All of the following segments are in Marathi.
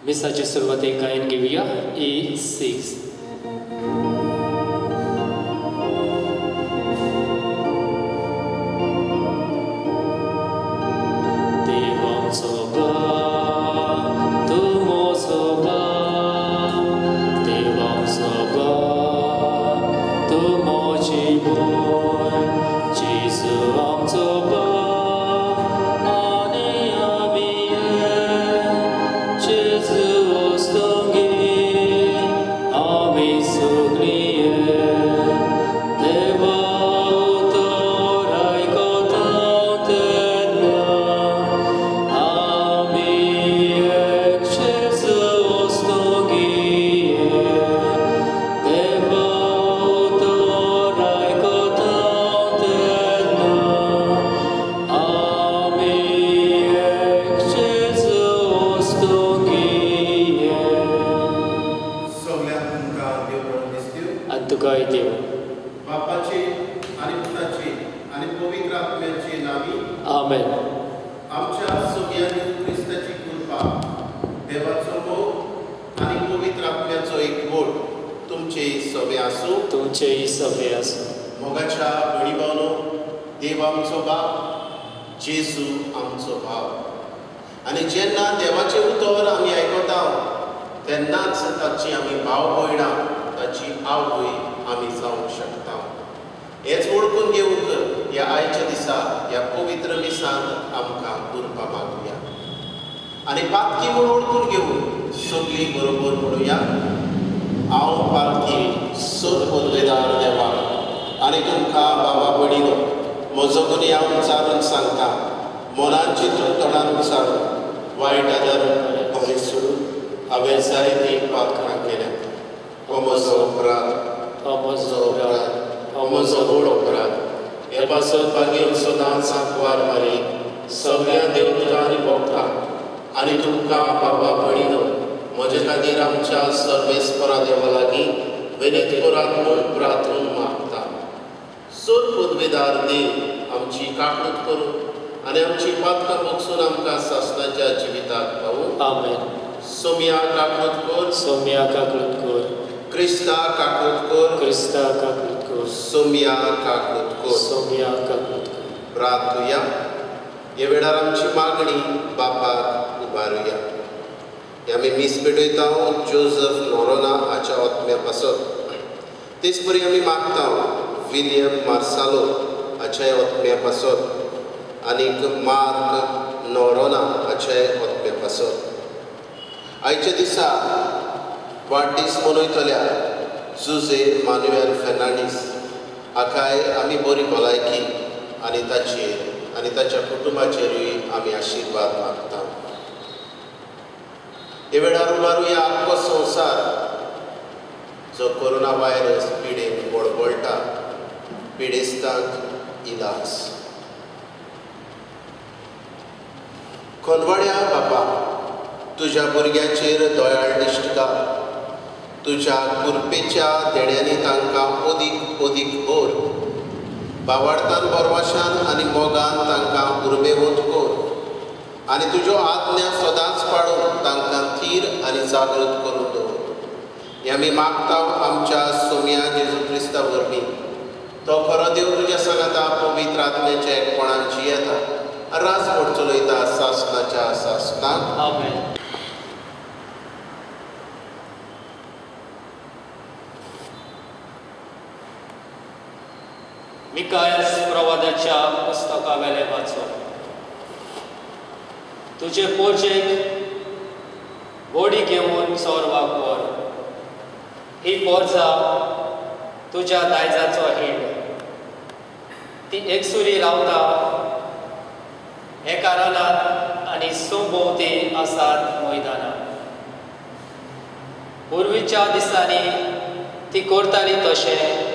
मिसाची सुरवात एक गायन घेऊया E6. जेजू आमचो भाव आनी जेन्ना देवाचे उतर आमी आयकता तेन्नाच ताची आमी भाव भयणां ताची आवय आमी जावंक शकता. हेच ओळखून घेवंक ह्या आयच्या दिसा ह्या पवित्र मिसांत आमकां उरपा मागुया आनी पातकी म्हूण ओळखून घेवून सगळीं बरोबर म्हणुया. हांव पालकी सत पदवेदार देवा आनी तुमकां बाबा भयणीनो म्हजो गुन्यांव हांव विचारून सांगता. मनान चिंतून तोंडान विचारून वायट आदारून हांवें सोडून हांवें जायती पातकां केल्यात. हो म्हजो अपराध, हो म्हजो अपराध, हो म्हजो व्हड अपराध. हे पासत मागीर सदांच सांकवार मारी सगळ्या देवतां आनी भक्तां आनी तुमकां बाबा भयणीनो म्हजे खातीर आमच्या सर्वेस्परा देवा लागीं विनत करात म्हूण प्रार्थून मागता. सोद पदवेदार देव आमची काकूट करून आनी आमची पातकां मोगसून आमकां सासणाच्या जिविताक पावूं. आमेन. सोम्या काकूट कर, सोम्या काकूट कर. क्रिस्ता काकूट कर, क्रिस्ता काकूट कर. सोम्या काकूट कर, सोम्या काकूट कर. प्रार्थुया. हे वेळार आमची मागणी बापाक उबारुया. आमी मीस पेटयता जोझफ नोरोना हाच्या आत्म्या पासत. तेच परी आमी मागता विलियम मार्सालो हाचे आत्म्या पासत आनीक मार्क नोरोना हाचे आत्म्या पासत. आयच्या दिसा वाडदीस मनयतल्या जुझे मानुएल फेर्नांडीस हाकाय आमी बरी भलायकी आनी ताचेर आनी ताच्या कुटुंबाचेरूय आमी आशिर्वाद मागता. हे वेळार उबारुया आख्खो संवसार जो कोरोना व्हायरस पिडेन बळबळटा पिडेस्तांक इलाज. कोनवड्या बापा तुज्या भुरग्यांचेर दोयाळ दिश्ट घाल. तुज्या कुरपेच्या देण्यांनी तांकां ओदीक ओदीक भर. बावार्थान बोरवाशान आनी मोगान तांकां उर्बेवंत कर आनी तुज्यो आज्ञा सदांच पाळून तांकां थीर आनी जागृत करून दवर. हें आमी मागता आमच्या सोम्या जेजू क्रिस्ता वरवीं. तो खरो देव तुज्या सांगाता पवित्र आत्म्याच्या एकपणान जियेता राजवट चलयता सासणाच्या सासणाक. आमेन. मिकायास प्रवादाच्या पुस्तकावेले वाचप. तुजे पोरचेक बोडी घेवन चोरवाक व्हर. ही पोरजा तुज्या दायजाचो हिंड. ती एकसुरी रावता एका रानांत आनी सुभोवती आसात मैदानां. पुर्वीच्या दिसांनी ती करताली तशें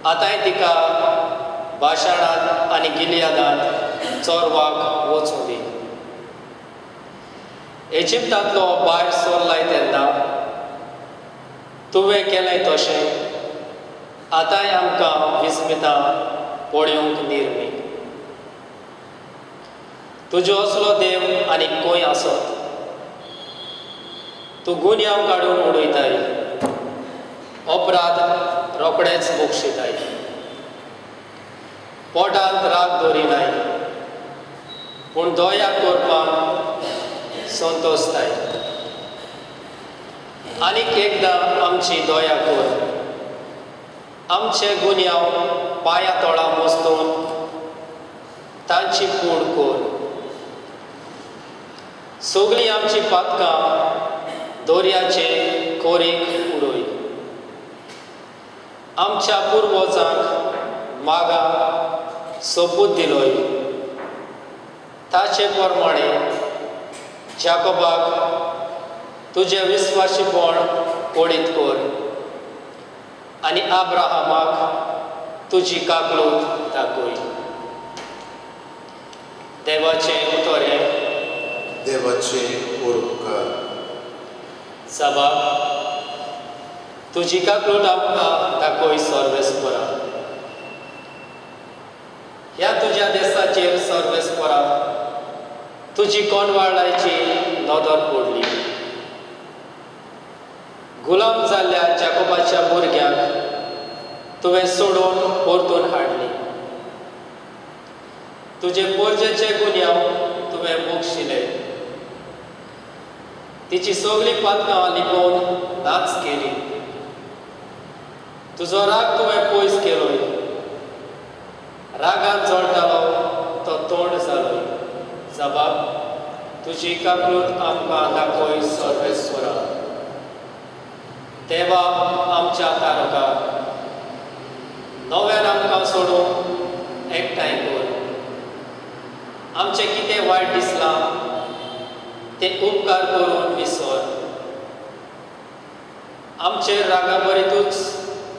आतांय तिका बाशाणांत आनी गिलियादांत चोरवाक वचूं दी. इजिप्तांतलो भायर सोरलाय तेन्ना तुवें केलें तशें आतांय आमकां विस्मितां पळोवंक निर्मी. तुजो असलो देव आनी खंय आसत. तूं गुन्यांव काडून उडयताय, अपराध रोखडेच मोक्षिताय, पोटांत राग दवरिनाय, पूण दया करपाक संतोसताय. आनीक एकदां आमची दया कर, आमचे गुन्यांव पांया तोळा मोस्तून तांची कूड कर. सगळीं आमची पातकां दर्याचे कोरीक उडय. आमच्या पुर्वजांक मागा सोपूत दिलोय, ताचे प्रमाणें जाकोबाक तुजें विस्वाशीपण पडीत कर आनी आब्राहामाक तुजी काकलूत दाखय. देवाचें उतोरें. देवाचे उपकार. सभा, तुजी काकलूत आमकां दाखय सर्वेस्परा. ह्या तुज्या देशाचेर सर्वेस्परा तुजी कोणवाळायची नदर पडली. गुलाम जाल्ल्या जाकोबाच्या भुरग्यांक तुवें सोडून परतून हाडली. तुजे पोरजेचे गुन्यांव तुवें मोक्षिले. तिची सगळीं पातकां लिपोवन नाच केली. तुजो राग तुवें पयस केलोय. रागान जळटालो तो तोंड जालोय. जबाब, तुजी काकलूत आमकां दाखय सर्वेस्वरा. देवा आमच्या तारकाक नव्यान आमकां सोडून एकठांय कर. आमचें कितें वायट दिसलां तें उपकार करून विसर. आमचेर रागा बरेतूच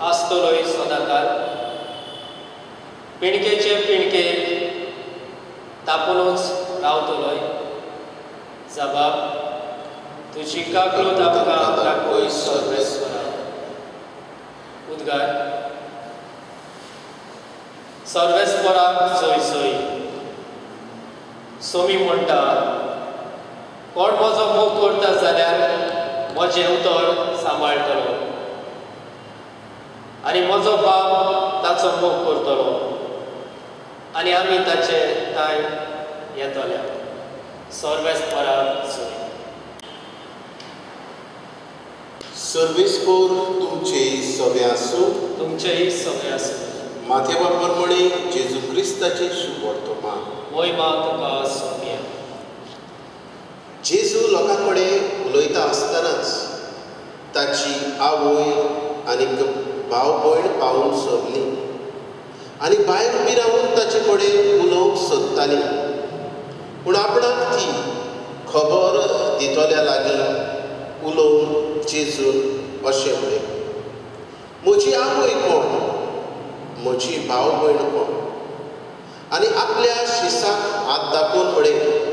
आसतलोय सदांकाळ. पिणकेचे पिणकेक तापोनूच रावतलोय. जबाब, तुजी काकलूत आमकां दाखय सर्वेस्वरा. उद्गार. सर्वेस्पराक जय जय. सोमी म्हणटा, कोण म्हजो मोग करता जाल्यार म्हजें उतर सांबाळटलो आनी म्हजो बाप ताचो मोग करतलो आनी आमी ताचे ताय येतल्या. सर्वेस्पराक जय. सर्वेस्पोर तुमचे सवे आसूं. तुमचेही सगळे आसूं. माथेवा प्रमाणे जेजू क्रिस्ताचे शुभ वर्तमान. महिमा तुका सोम्या. जेजू लोकां कडेन उलयता आसतनाच ताची आवय आनी भाव भयण पावून सरली आनी भायर उबी रावून ताचे कडेन उलोवंक सोदताली. पूण आपणाक ती खबर दितल्या लागीं उलोवन जेजून अशें म्हणलें, म्हजी आवय कोण, म्हजी भाव भयण कोण? आनी आपल्या शिसाक हात दाखोवन म्हणलें,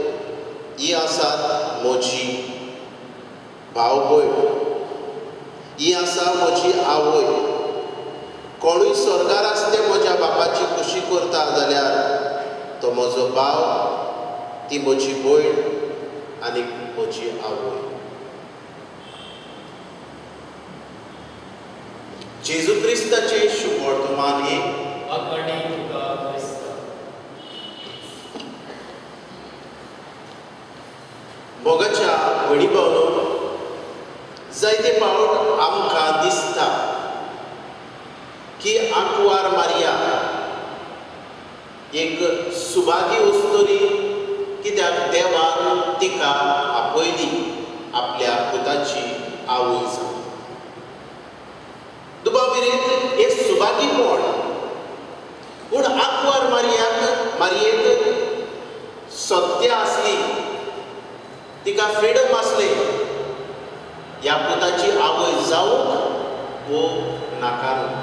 ही आसात म्हजी भाव भयण, ही आसा म्हजी आवय. कोणूय स्वर्गार आसते म्हज्या बापाची कुशी करता जाल्यार तो म्हजो भाव, ती म्हजी भयण आनी म्हजी आवय. जेजू क्रिस्ताचे शुभ वर्तमान हे आगणे तुका क्रिस्त. मोगाच्या भयणी भावनो, जायते फावट आमकां दिसता की आंकवार मारिया एक सुभागी वस्तुरी, कित्याक देवान तिका आपयली आपल्या पुताची आवय जावन. दुबाविरीत एक सुभागीपण. पूण आंकवार मारयेक सत्य आसली, तिका फ्रिडम आसले ह्या पुताची आवय जावंक वो नाकारूंक.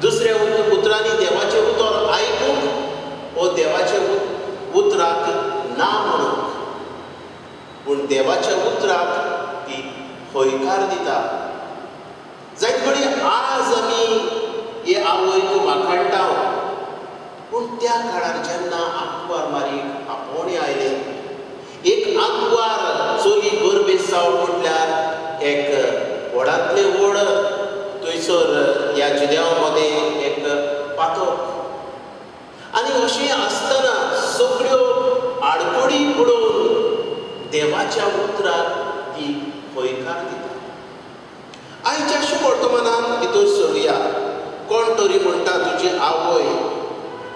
दुसऱ्या उतरांनी देवाचें उतर आयकूंक वो देवाच्या उतराक ना म्हणूंक. पूण देवाच्या उतराक ती होयकार दिता. जायते घडी आज आमी हे आवयक वाखाणटाव, पूण त्या काळार जेन्ना आंकवार मारीक आपोवणे आयले, एक आंकवार चोली गर्भेत जावप म्हटल्यार सगळ्या जिदेवां मदें एक पातोक. आनी अशें आसतना सगळ्यो आडकोडी पडोवन देवाच्या उतराक ती होयकार दिता. आयच्या शुभवर्तमानांत भितर सरुया. कोण तरी म्हणटा तुजी आवय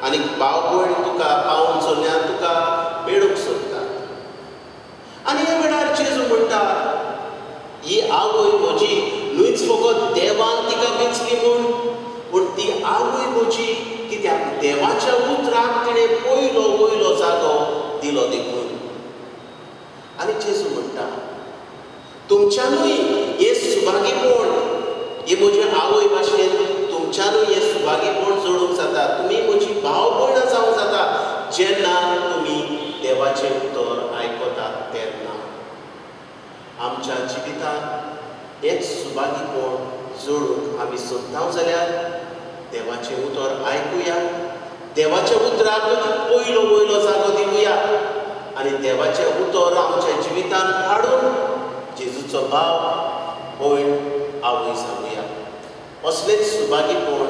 आनी भाव भयण तुका पावून चल्ल्यान तुका मेळूंक सोदता. आनी ह्या वेळार जेजू म्हणटा ही आवय म्हजी न्हूच फकत देवान तिका वेंचली पूण ती आवय म्हजी कित्याक देवाच्या उतराक तिणें पयलो जागो दिलो देखून. आनी जेजू म्हणटा तुमच्यानूय हे सुभागीपण हे म्हजे आवय भाशेन तुमच्यानूय हे सुभागीपण जोडूंक जाता. तुमी म्हजी भाव भयणां जावंक जाता जेन्ना तुमी देवाचें उतर आयकतात तेन्ना. आमच्या जिवितांत एक सुभागीपण जोडूंक आमी सोदता जाल्यार देवाचें उतर आयकुया. देवाच्या उतराक पयलो जागो दिवया आनी देवाचें उतर आमच्या जिवितांत हाडून जेजूचो भाव भयण आवय जावया. असलेच सुभागीपण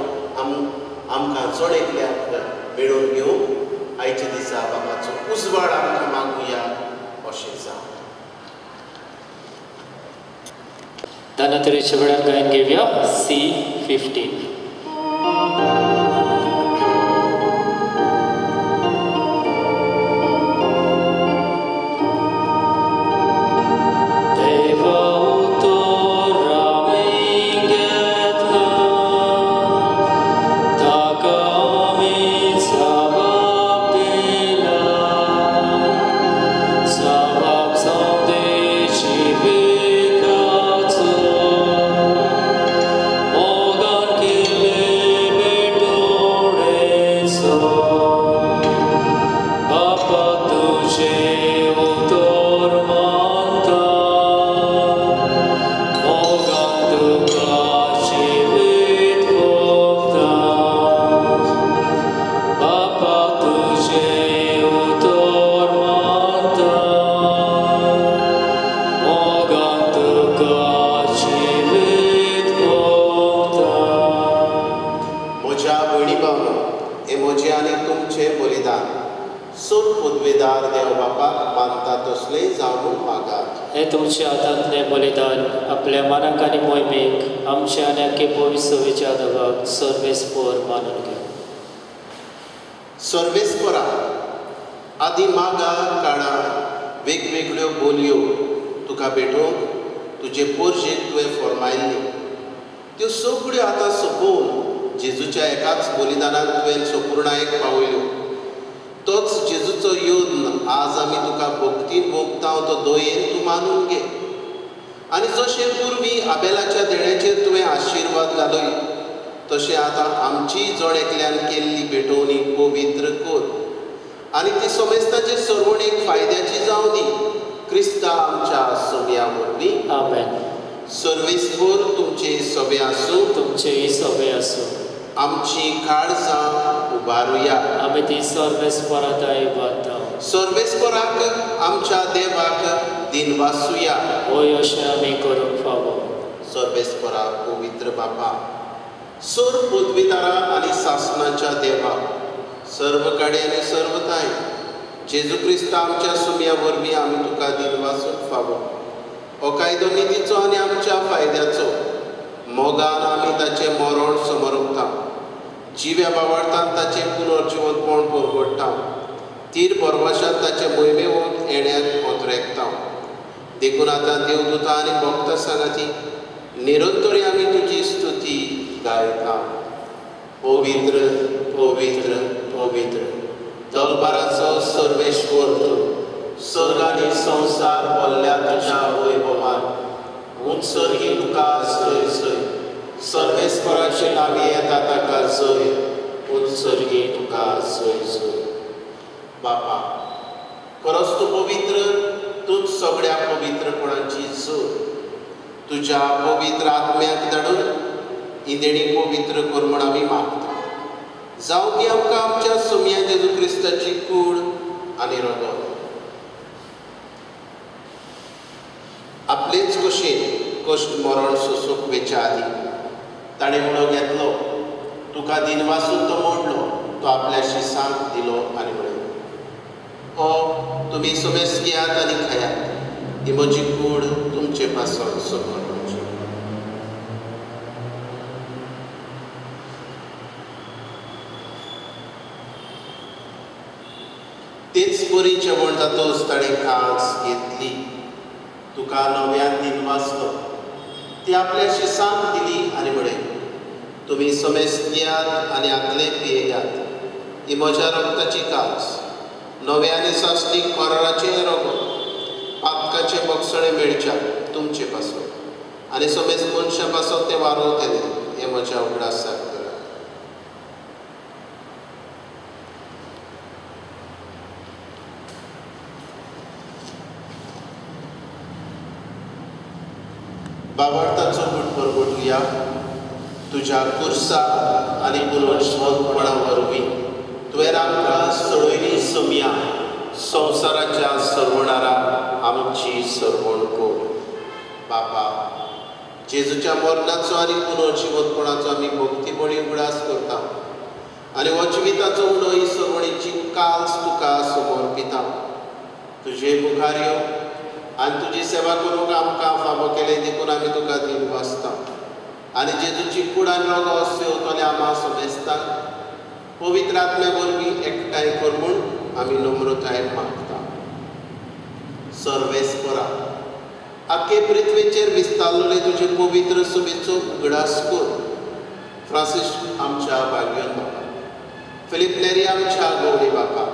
आमकां जण एकल्याक मेळोवन घेवंक आयच्या दिसा बाबाचो उजवाड आमकां मागुया अशें जावं. धनोत्तरेच्या वेळार गायन घेवया C15. हे तुमचे हातांतलें बलिदान आपल्या मनाक आनी मोहिमेक आमच्या आनी आख्खे पवित्र सवेच्या देवाक सर्वेस्पर मानून घे. सर्वेस्परा आदी मागा काळा वेगवेगळ्यो बोलयो तुका भेटोवंक तुजे पोरशेक तुवें फॉर्मायल्ल्यो. त्यो सगळ्यो आतां सोंपोवन जेजूच्या एकाच बलिदानाक तुवें संपूर्णायेक पावयल्यो. तोच जेजूचो योद्न आज आमी तुका भक्तीन भोगता तो दयेन तूं मानून घे. आनी जशें पुर्वीं आबेलाच्या देण्याचेर तुवें आशिर्वाद घालय तशें आतां आमची जण एकल्यान केल्ली भेटोवणी पवित्र कर आनी ती समेस्ताचे सर्वणेक फायद्याची जावं दी. क्रिस्ता आमच्या सव्या वरवीं आमेन. सर्वेस्पर तुमचे सवे आसूं. तुमचेय सवे आसूं. आमची काळजां उबारुया. आमी ती सर्वेस्पराताय बांदता. सर्वेस्पराक आमच्या देवाक दिनवासुया. होय अशें आमी करूंक फावो. सर्वेस्परा पवित्र बापा, सर पदवीदारा आनी सासणाच्या देवा, सर्व काडे आनी सर्वताय जेजू क्रिस्ता आमच्या सुम्या वरवीं आमी तुका दिनवासूंक फावो. हो कायदो नितीचो आनी आमच्या फायद्याचो. मोगान आमी ताचें मरण समरभता. जिव्या बावळटान ताचें पुनर्जिवनपण परगडटा. तीर परवाशान ताचे मोहिमेवंत येण्याक ओंत्रेकता. देखून आतां देवदूतां आनी भक्त सांगाती निरंतरी आमी तुजी स्तुती गायता. पवित्र पवित्र पवित्र दरबाराचो सर्वेश्वर तूं. सर्ग आनी संवसार भरल्या तुज्या वैभवान उत्सर्गी तुका सय सय. सर्वेस्पराचे नांवी येता ताका जय. उत्सर्गी तुका सय सय. बापा, खरोच तूं पवित्र. तूंच सगळ्या पवित्रपणाची जोड. तुज्या पवित्र आत्म्याक धाडून ही देणी पवित्र कर म्हूण आमी मागता. जावं ती आमकां आमच्या सुम्या जेजू क्रिस्ताची कूड आनी रगत आपलेच कशेन कश्ट मरण सोसूंक वेच्या आदी ताणें उडो घेतलो, तुका दिनवासून तो मोडलो, तो आपल्या शिसांक दिलो आनी म्हणलो, हो तुमी सोबेस घेयात आनी खायात, ही म्हजी कूड तुमचे पासून समोर वचची. तेच बरी जेवण जातोच ताणें कास घेतली, तुका नव्यान दिनवासलो, ती आपल्या शिसांक दिली आनी म्हळें, तुमी सोमेस घेयात आनी आदले पियेयात, ही म्हज्या रक्ताची कास, नव्या आनी सासणीक कोराचें रोगो, पातकाचे बक्षणे मेळच्या तुमचे पासून, आनी सोमेस मनशा पासून ते वारोवतले, हें म्हज्या उगडासाक करा. बाबार्थाचो गुटभर घोटुया. तुज्या कुर्सा आनी पुनर्जन्मपणा वरवीं तुवें आमकां सडयली सोम्या, संवसाराच्या सरवणारा आमची सरवण कोर. बापा, जेजूच्या मरणाचो आनी पुनर्जिवंतपणाचो आमी भक्तीपणी उगडास करता आनी हो जिविताचो उडो ही सरवणीची काल्स तुका समर्पिता. तुजे मुखार यो आनी तुजी सेवा करूंक आमकां फावो केले देखून आमी तुका दिन वाचता आनी जेजूची कूड आनी रोगो सेवतले आमा सोमेस्ता पवित्र आत्म्या वरवीं एकठांय कर म्हूण आमी नम्रतायेन मागता. सर्वेस्परा, आख्खे पृथ्वीचेर विस्तारलेले तुजे पवित्र सुबेचो उगडास कर. फ्रांसीस आमच्या भाग्यवान बापा, फिलीप नेरी आमच्या गवळी बापा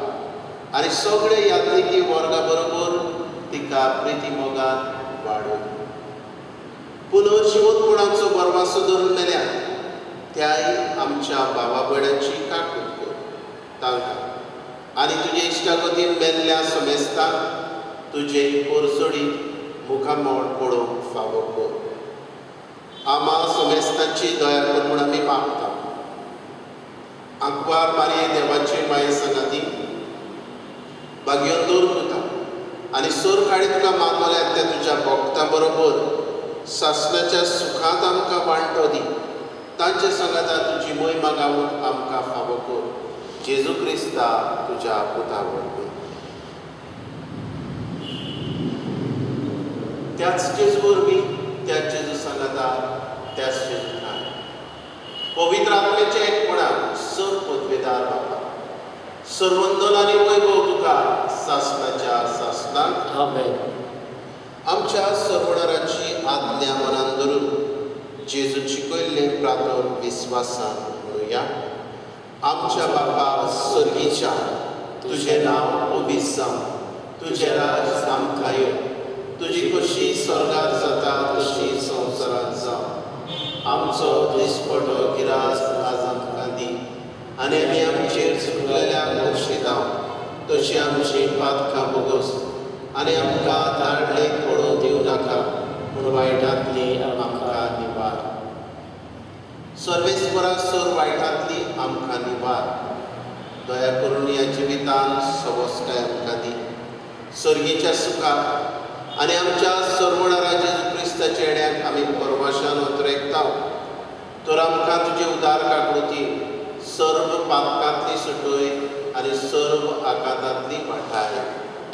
आनी सगळे यात्रिकी वर्गा बरोबर तिका प्रिती मोगान वाडोव. पुनर्जिवंतपणाचो बरवासो धरून मेल्या त्याय आमच्या भावा भयणांची काकूट कर तांकां आनी तुजे इश्टागतीन मेल्ल्या समेस्तांक तुजे पोरसोडी मुखामोड पडोवंक फावो कर. आमा समेस्तांची दया कर म्हूण आमी मागता. आंकवार मारये देवाचे माये सांगाती भाग्योन दवरता आनी सोर काळी तुका मागल्या त्या तुज्या भक्तां बरोबर सासणाच्या सुखांत आमकां वांटो दी. तांचे सांगाता तुजी महिमा गावून आमकां फावो कर. जेजू क्रिस्ता तुज्या पुता वरवीं. त्याच जेजू वरवीं, त्याच जेजू सांगाता, त्याच जेजू ठाण पवित्र आत्म्याचे एकपणान सर पदवेदार बापा, सर्वंदन आनी वैभव तुका सासणाच्या सासणाक. आमेन. आमच्या सर्वणाराची आज्ञा मनान धरून जेजू शिकयल्ले प्रार्थन विस्वासान म्हणुया. आमच्या बापा सर्गीच्या, तुझे नांव पवित्र जावं, तुझे राज आमकां यो, तुजी कशी स्वर्गांत जाता तशी संवसारांत जावं. आमचो दिसपटो गिरास आज आमकां दी आनी आमी आमचेर चुकलेल्यांक बक्षितांव, तशी आमची पातकां भोगोस आनी आमकां धाडले पडोवंक दिवं नाका, पूण वायटांतली आमकां निवार. सर्वेस्परा सर वायटांतली आमकां निवार. दया करून ह्या जिवितांत सवस्काय आमकां दी. सर्गीच्या सुखाक आनी आमच्या सर्वणारा जेजू क्रिस्ताच्या येण्याक आमी परवाशान वतरेकता. तर आमकां तुजे उदार काकूती सर्व पातकांतली सुटोय आनी सर्व आकांतांतली वाटाय.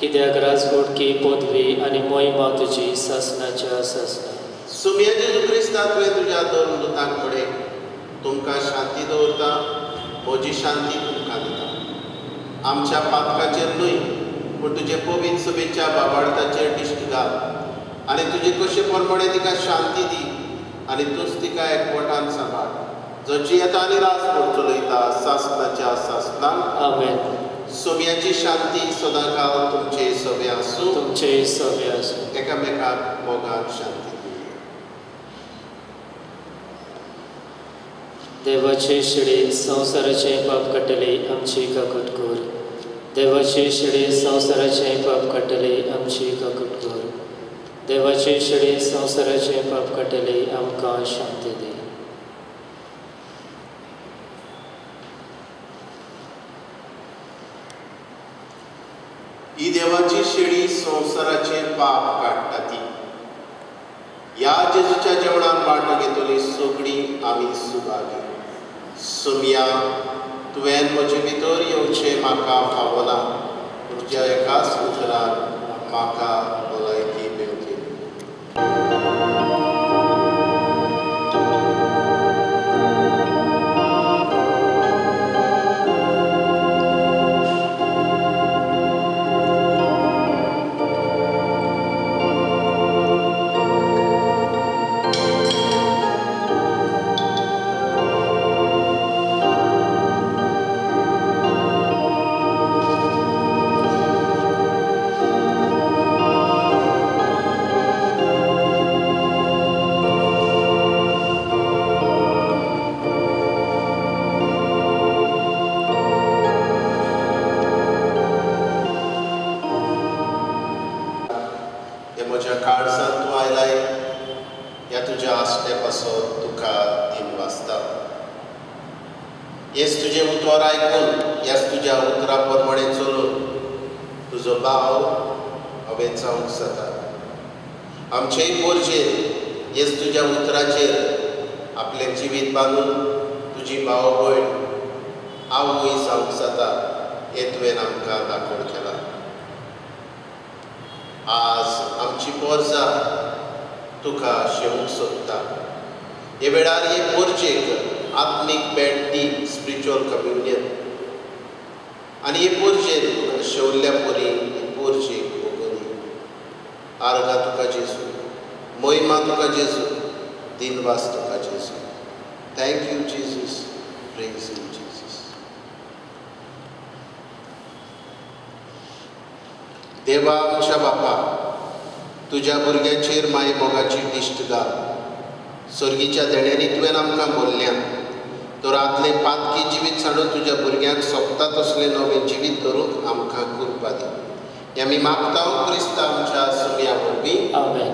कित्याक राजकोटकी पदवी आनी मोहिमा तुजी सासणाच्या सासणा. सुम्या जेजू क्रिस्ता तुवें तुज्या दोन दुतांक पडे. तुमकां शांती दवरता, म्हजी शांती तुमकां दिता. आमच्या पातकाचेर न्हय पूण तुजे पवित्र सभेच्या बाबार्थाचेर दिश्ट घाल आनी तुजे कशे परमणे तिका शांती दी आनी तूंच तिका एकवटान सांबाळ. जची येता आनी रास कोण चलयता सासणाच्या सासणाक. आमेन. सोम्याची शांती सदांकाळ तुमचे सभे आसूं. तुमचे सभे आसूं. एकामेकाक मोगान शांती दिवया. देवाचे शिडे संवसाराचे पाप काडटले आमची काकूट कर. देवाचे शिडे संवसाराचे पाप काडटले आमची काकूट कर. देवाचे शिडे संवसाराचे पाप काडटले आमकां शांती दी. ही देवाची शिडी संवसाराचे पाप काडटा ती. या जेजूच्या जेवणान वांटो घेतली सगळीं आमी सुभागी. सुमया तुवें म्हजे भितर येवचें म्हाका फावना, तुज्या एकाच उतरान म्हाका भलायकी मेळटली. म्हज्या काळजांत तूं आयलाय ह्या तुज्या आसले पासत तुका दिन वाचता. हेच तुजें उतर आयकून ह्याच तुज्या उतरा प्रमाणें चलून तुजो भाव हांवें जावंक जाता. आमचेय पोरचेर हेच तुज्या उतराचेर आपलें जिवीत बांदून तुजी भाव भयण आवय जावंक जाता हें तुवें आमकां दाखोवन केलां. आज आमची पोरजां तुका शेवूंक सोदता. हे वेळार हे पोरचेक आत्मीक भेट दी, स्पिरिच्युअल कम्युनियन. आनी हे पोरचेर तुका शेवल्ल्या परी हे पोरचेक भोगली. आर्गां तुका जेजू, महिमा तुका जेजू, दिनवास तुका जेजू. Thank you Jesus, praise you Jesus. देवा आमच्या बापा, तुज्या भुरग्यांचेर माय मोगाची दिश्ट घाल. सर्गीच्या देण्यानी तुवें आमकां बोल्ल्या तो रातलें पातकी जिवीत सांडून तुज्या भुरग्यांक सोंपता तसलें नवें जिवीत धरूंक आमकां कृपा दी. हें आमी मागता क्रिस्त आमच्या सुमया वरवीं. आमेन.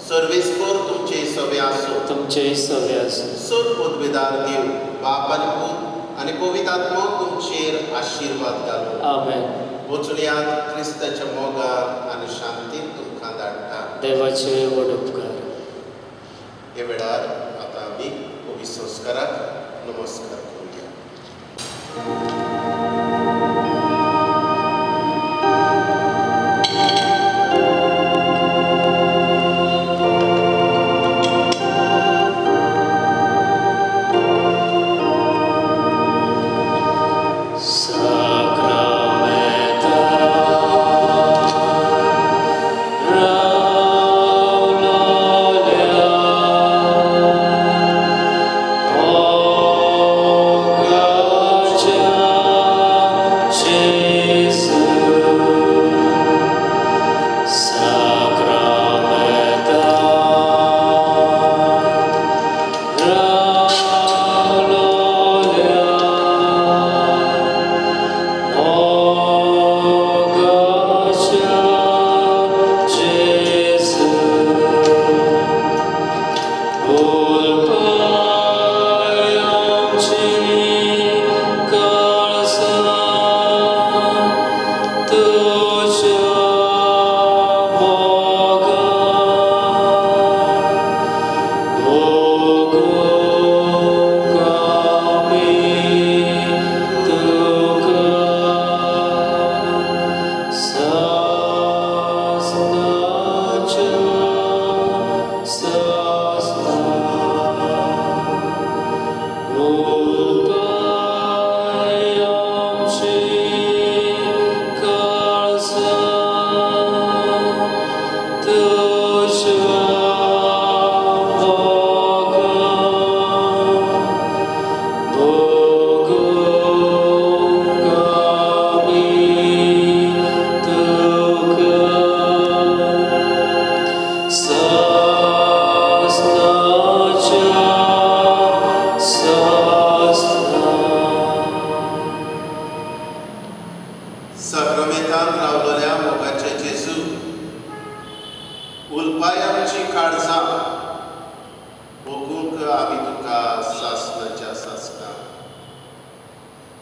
सर्वेस्पर तुमचे सवे आसूं. तुमचे सवे आसूं. सर पदवेदार देव बाप आनी पूत आनी पवित्र आत्मा तुमचेर आशिर्वाद घालूं. आमेन. वचुल्यात क्रिस्ताच्या मोगान आनी शांतीन तुमकां धाडटा. देवाचे व्हड उपकार. हे वेळार आतां आमी पवित्र संस्काराक नमस्कार करूया.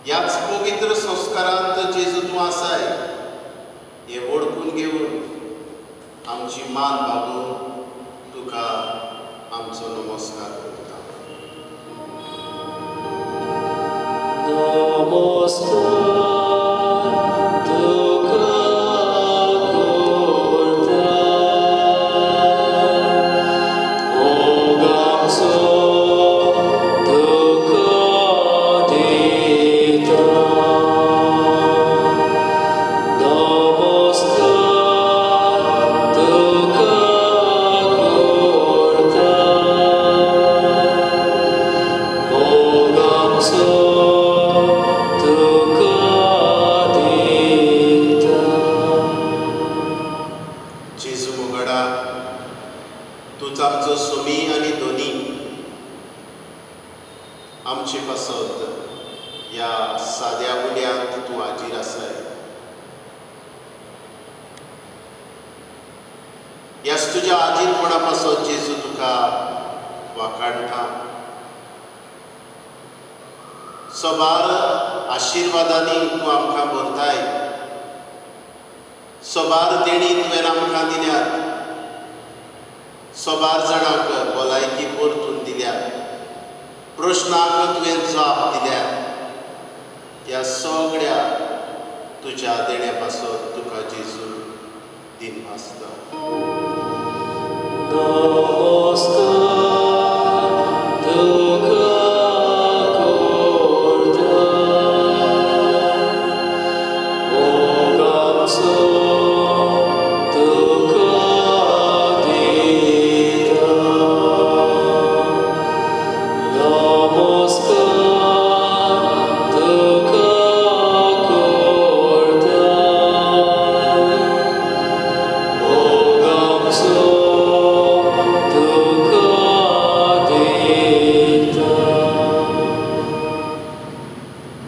ह्याच पवित्र संस्कारांत जेजू तूं आसाय हे ओळखून घेवन आमची मान मागून तुका तुका आमचो नमस्कार करता. जेजू मोगडा, तूच आमचो सोमी आनी दोनी. आमचे पासत ह्या साद्या उल्यांत तूं हाजीर आसाय. ह्याच तुज्या हाजीरपणा पासत जेजू तुका वाखाणटा. सोबार आशिर्वादांनी तूं आमकां भरताय. सोबार देणी तुवें आमकां दिल्यात. सोबार जाणांक भलायकी परतून दिल्यात. प्रश्नांक तुवें जाप दिल्यात. ह्या सगळ्या तुज्या देण्या पासत तुका जेजू दिन आसता.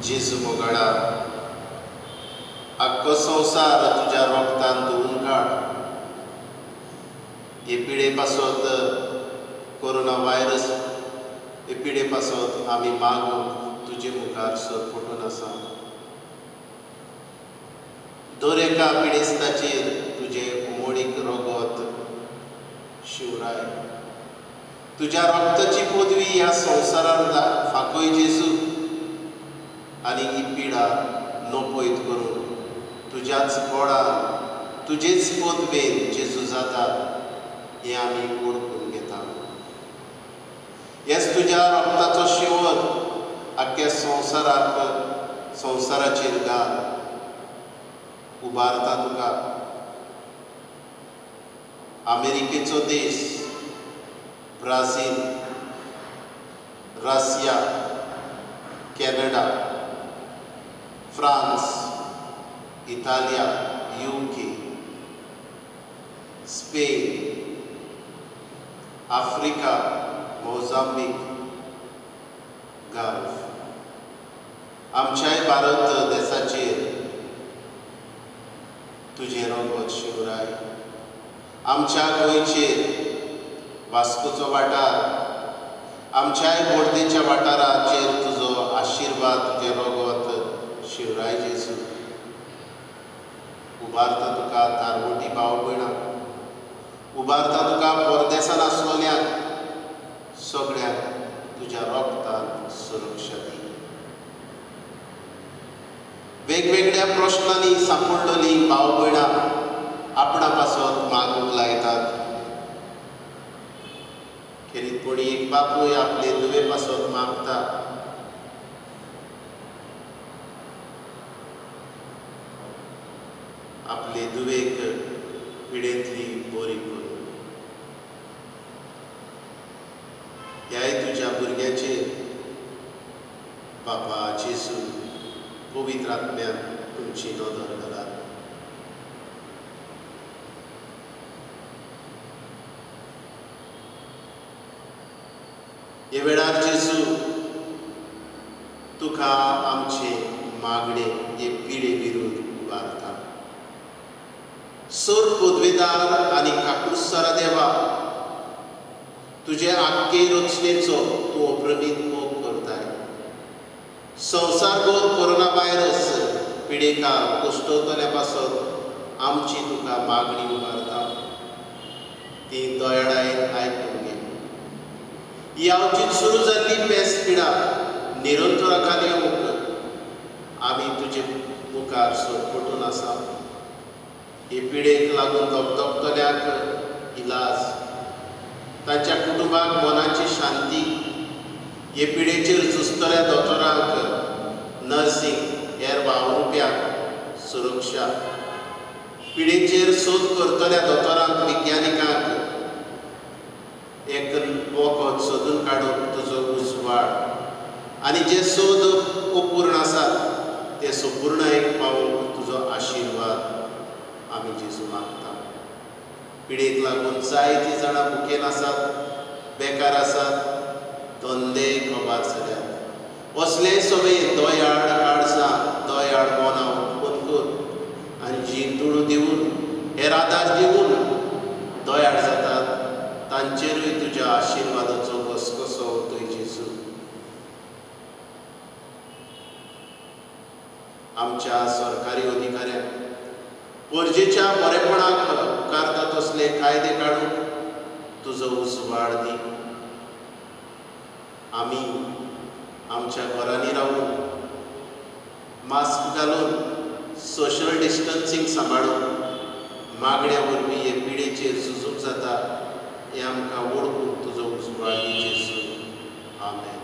जेजू मोगडा, आख्खो संवसार तुज्या रोगतान धुवून काड. हे पिडे पासत कोरोना व्हायरस हे पिडे पासत आमी मागूंक तुजे मुखार सर पटून आसा. दर एका पिडेस्ताचेर तुजे उमोडीक रगत शिवराय. तुज्या रक्ताची पदवी ह्या संवसारान फाकोय जेजू. आनी ही पिडा नपयत करून तुज्याच गोडान तुजेच पदवेन जेजू जाता हें आमी ओळखून घेता. हेच तुज्या रक्ताचो शिवर आख्ख्या संवसाराचेर घाल. उबारता तुका. अमेरिकेचो देश, ब्राझील, रशिया, कॅनडा, फ्रांस, इटालिया, UK, Spain, Africa, Mozambique, gulf. आमच्याय भारत देशाचेर तुजें रगत शिवराय. आमच्या गोंयचेर वास्कोचो वाठार, आमच्याय बोर्देच्या वाठाराचेर तुजो आशिर्वाद, तुजें रगत शिवराय जेजू. उबारता तुका तारवटी भाव भयणां. उबारता तुका परदेसान आसलोल्यांक सगळ्यांक तुज्या रोगतान सुरक्षा दी. वेगवेगळ्या प्रश्नांनी सांपडलेलीं भाव भयणां आपणा पासत मागूंक लायतात. खेरीत कोणी एक बापूय आपले दुवे पासत मागता. आपले दुवेक पिडेंतली बरी करून. ह्याय तुज्या भुरग्याचेर बापा जेजू पवित्र आत्म्यान तुमची नदर घालात. हे वेळार जेजू तुका आमचे मागणे हे पिडे विरुद्ध उबारता. सर पदवेदार आनी काकुस्सारा देवा, तुजे आख्खे रचनेचो तूं अप्रमीत मोग करताय. संवसारभर कोरोना व्हायरस पिडेकार कुश्टवतल्या पासत आमची तुका मागणी उबारता. ती दोळायेन आयकून घे. यावची सुरू जाल्ली पेस पिडा निरंतरा खाली येवंक आमी तुजे मुखार सोडपटून आसा. हे पिडेक लागून धपधपतल्याक इलाज, तांच्या कुटुंबाक मोनाची शांती, हे पिडेचेर झुजतल्या दोतोरांक नर्सिंग हेर वावुरप्यांक सुरक्षा, पिडेचेर सोद करतल्या दोतोरांक विज्ञानिकांक एक वखद सोदून काडून तुजो उजवाड आनी जे सोद अपूर्ण आसात ते सुपूर्णयेक पावूंक तुजो आशिर्वाद आमी जेजू मागता. पिडेक लागून जायतीं जाणां भुकेन आसात, बेकार आसात, धंदे खोबार जाल्यात. असले सगळे दोयाड काळजां, दोयाड मोनां उत्पन्न कर आनी जी तुळू दिवन हेर आदार दिवन दोयाड जातात तांचेरूय तुज्या आशिर्वादाचो घसघसो वतय जेजू. आमच्या सरकारी अधिकाऱ्यांक गरजेच्या बरेपणाक उपकारतात असले कायदे काडून तुजो उजवाड दी. आमी आमच्या घरांनी रावून मास्क घालून सोशल डिस्टन्सिंग सांबाळून मागण्या वरवीं हे पिडेचेर झुजूंक जाता हें आमकां वळखून तुजो उजवाड दी जेजू. आमेन.